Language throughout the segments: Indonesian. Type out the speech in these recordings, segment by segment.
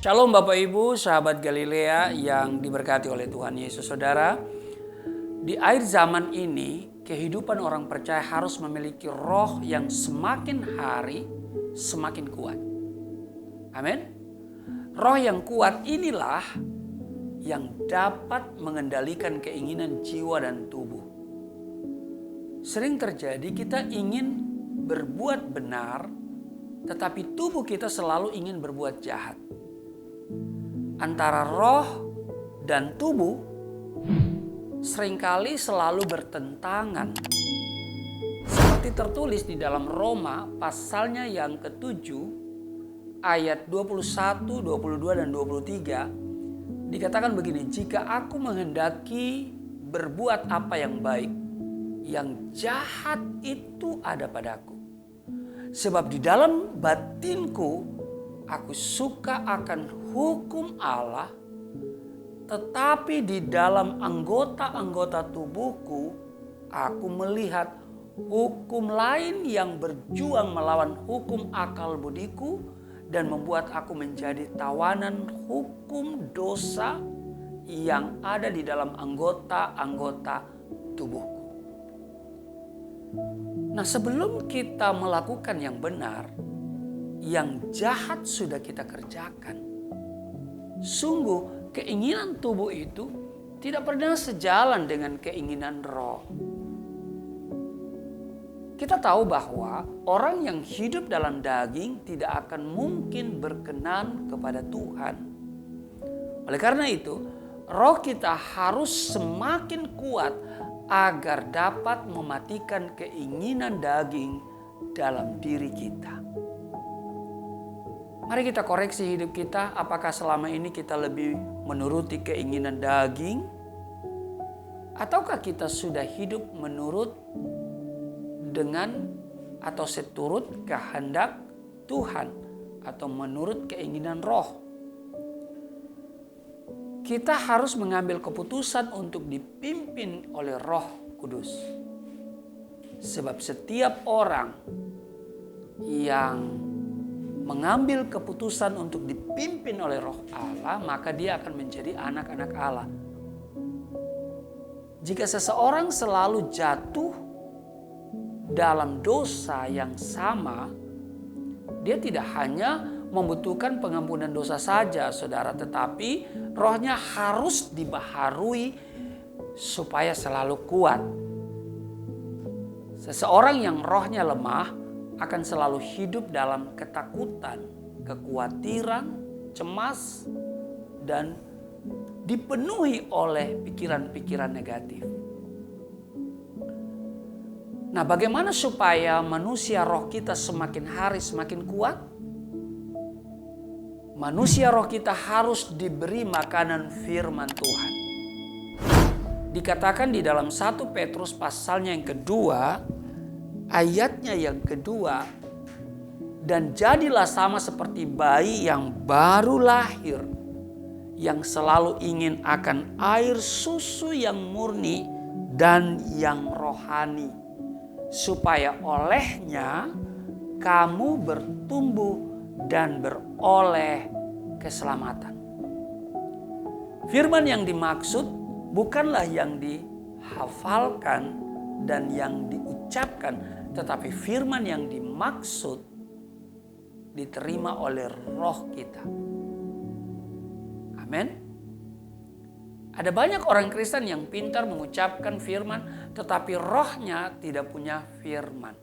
Shalom Bapak Ibu, sahabat Galilea yang diberkati oleh Tuhan Yesus. Saudara, di akhir zaman ini, kehidupan orang percaya harus memiliki roh yang semakin hari semakin kuat. Amin. Roh yang kuat inilah yang dapat mengendalikan keinginan jiwa dan tubuh. Sering terjadi kita ingin berbuat benar, tetapi tubuh kita selalu ingin berbuat jahat. Antara roh dan tubuh seringkali selalu bertentangan. Seperti tertulis di dalam Roma pasalnya yang ke-7 ayat 21, 22 dan 23 dikatakan begini, jika aku menghendaki berbuat apa yang baik, yang jahat itu ada padaku. Sebab di dalam batinku aku suka akan hukum Allah, tetapi di dalam anggota-anggota tubuhku aku melihat hukum lain yang berjuang melawan hukum akal budiku dan membuat aku menjadi tawanan hukum dosa yang ada di dalam anggota-anggota tubuhku. Nah, sebelum kita melakukan yang benar, yang jahat sudah kita kerjakan. Sungguh keinginan tubuh itu tidak pernah sejalan dengan keinginan roh. Kita tahu bahwa orang yang hidup dalam daging tidak akan mungkin berkenan kepada Tuhan. Oleh karena itu, roh kita harus semakin kuat agar dapat mematikan keinginan daging dalam diri kita. Mari kita koreksi hidup kita, apakah selama ini kita lebih menuruti keinginan daging? Ataukah kita sudah hidup menurut dengan atau seturut kehendak Tuhan atau menurut keinginan roh? Kita harus mengambil keputusan untuk dipimpin oleh Roh Kudus. Sebab setiap orang yang mengambil keputusan untuk dipimpin oleh Roh Allah, maka dia akan menjadi anak-anak Allah. Jika seseorang selalu jatuh dalam dosa yang sama, dia tidak hanya membutuhkan pengampunan dosa saja, saudara, tetapi rohnya harus dibaharui supaya selalu kuat. Seseorang yang rohnya lemah akan selalu hidup dalam ketakutan, kekhawatiran, cemas, dan dipenuhi oleh pikiran-pikiran negatif. Nah, bagaimana supaya manusia roh kita semakin hari semakin kuat? Manusia roh kita harus diberi makanan firman Tuhan. Dikatakan di dalam 1 Petrus pasalnya yang kedua, ayatnya yang kedua, dan jadilah sama seperti bayi yang baru lahir, yang selalu ingin akan air susu yang murni dan yang rohani, supaya olehnya kamu bertumbuh dan beroleh keselamatan. Firman yang dimaksud bukanlah yang dihafalkan dan yang diucapkan, tetapi firman yang dimaksud diterima oleh roh kita. Amin. Ada banyak orang Kristen yang pintar mengucapkan firman, tetapi rohnya tidak punya firman.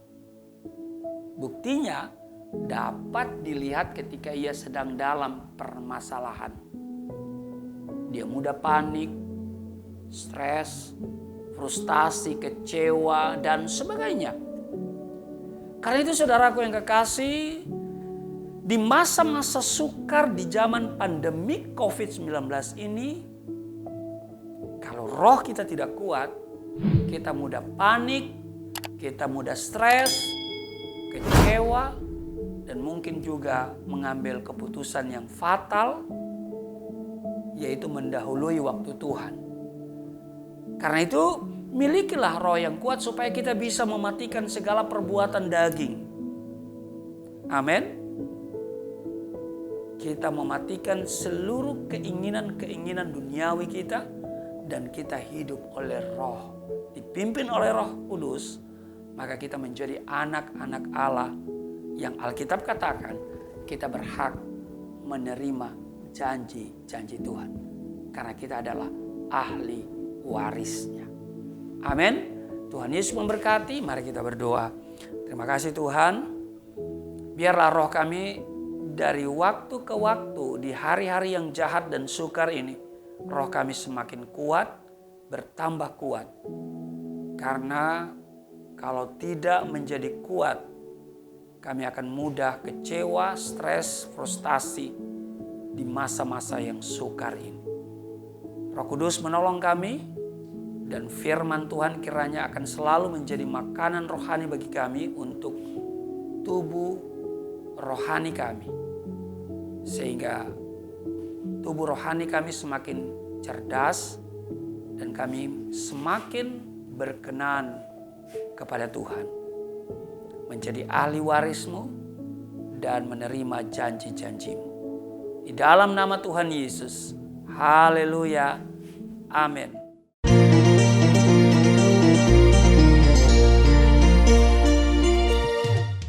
Buktinya dapat dilihat ketika ia sedang dalam permasalahan. Dia mudah panik, stres, frustasi, kecewa, dan sebagainya. Karena itu saudaraku yang kekasih, di masa-masa sukar di zaman pandemi COVID-19 ini, kalau roh kita tidak kuat, kita mudah panik, kita mudah stres, kecewa, dan mungkin juga mengambil keputusan yang fatal, yaitu mendahului waktu Tuhan. Karena itu, milikilah roh yang kuat supaya kita bisa mematikan segala perbuatan daging. Amin. Kita mematikan seluruh keinginan-keinginan duniawi kita dan kita hidup oleh Roh, dipimpin oleh Roh Kudus, maka kita menjadi anak-anak Allah yang Alkitab katakan kita berhak menerima janji-janji Tuhan karena kita adalah ahli warisnya. Amin. Tuhan Yesus memberkati. Mari kita berdoa. Terima kasih Tuhan. Biarlah roh kami dari waktu ke waktu di hari-hari yang jahat dan sukar ini, roh kami semakin kuat, bertambah kuat. Karena kalau tidak menjadi kuat, kami akan mudah kecewa, stres, frustasi di masa-masa yang sukar ini. Roh Kudus menolong kami dan firman Tuhan kiranya akan selalu menjadi makanan rohani bagi kami untuk tubuh rohani kami. Sehingga tubuh rohani kami semakin cerdas dan kami semakin berkenan kepada Tuhan. Menjadi ahli warismu dan menerima janji-janjimu. Di dalam nama Tuhan Yesus. Haleluya. Amin.